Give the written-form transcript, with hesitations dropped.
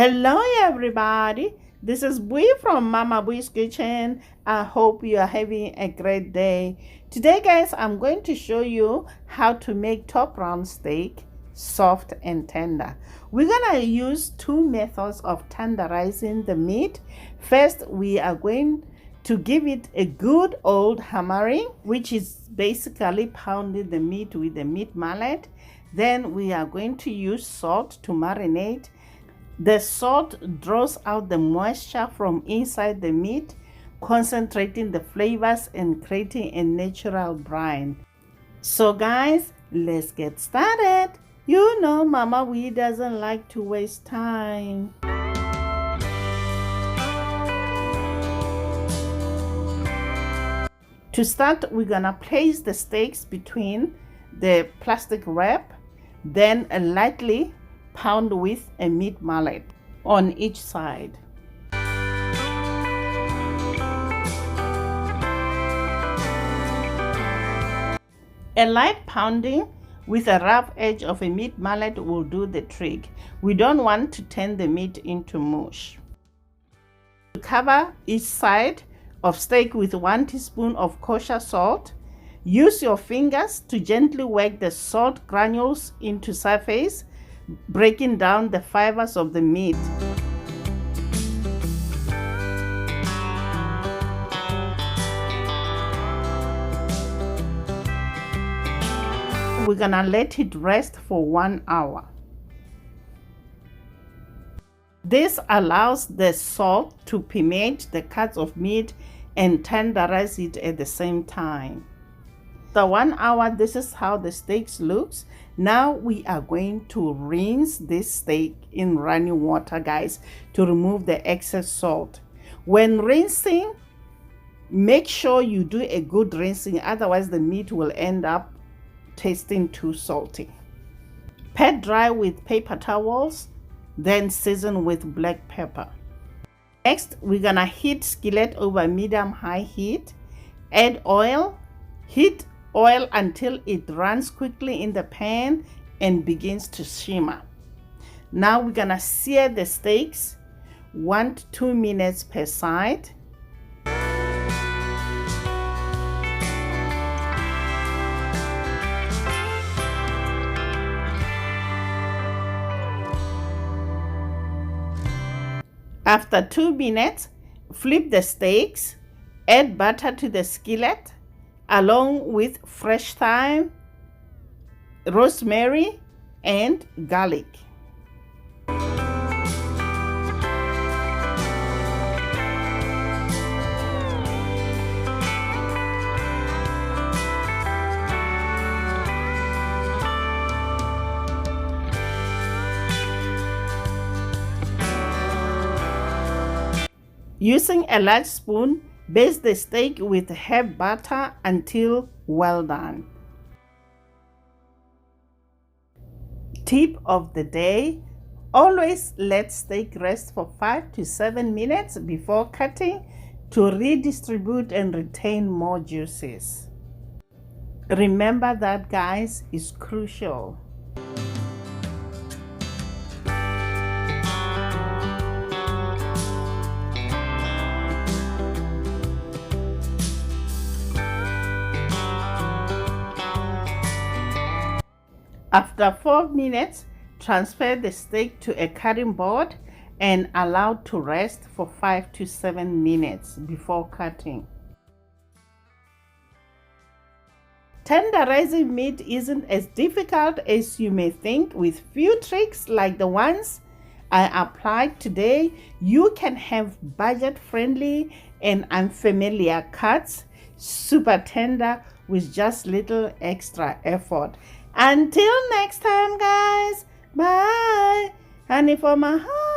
Hello everybody, this is Bui from mamaboiskitchen. I hope you are having a great day. Today guys, I'm going to show you how to make top round steak soft and tender. We're gonna use two methods of tenderizing the meat. First, we are going to give it a good old hammering, which is basically pounding the meat with the meat mallet. Then we are going to use salt to marinate. The salt draws out the moisture from inside the meat, concentrating the flavors and creating a natural brine. So guys, let's get started. You know Mama Wee doesn't like to waste time. To start, we're gonna place the steaks between the plastic wrap, then lightly pound with a meat mallet on each side. A light pounding with a rough edge of a meat mallet will do the trick. We don't want to turn the meat into mush. To cover each side of steak with 1 teaspoon of kosher salt. Use your fingers to gently work the salt granules into surface, breaking down the fibers of the meat. We're gonna let it rest for 1 hour. This allows the salt to permeate the cuts of meat and tenderize it at the same time. After 1 hour, this is how the steaks looks. Now we are going to rinse this steak in running water, guys, to remove the excess salt. When rinsing, make sure you do a good rinsing, otherwise the meat will end up tasting too salty. Pat dry with paper towels, then season with black pepper. Next, we're gonna heat skillet over medium-high heat. Add oil. Heat oil until it runs quickly in the pan and begins to shimmer. Now we're gonna sear the steaks 1 to 2 minutes per side. After 2 minutes, flip the steaks, add butter to the skillet along with fresh thyme, rosemary, and garlic. Using a large spoon, baste the steak with herb butter until well done. Tip of the day: always let steak rest for 5 to 7 minutes before cutting to redistribute and retain more juices. Remember that, guys, is crucial. After 4 minutes, transfer the steak to a cutting board and allow to rest for 5 to 7 minutes before cutting. Tenderizing meat isn't as difficult as you may think. With few tricks like the ones I applied today, you can have budget-friendly and unfamiliar cuts, super tender with just little extra effort. Until next time, guys. Bye. Honey for my heart.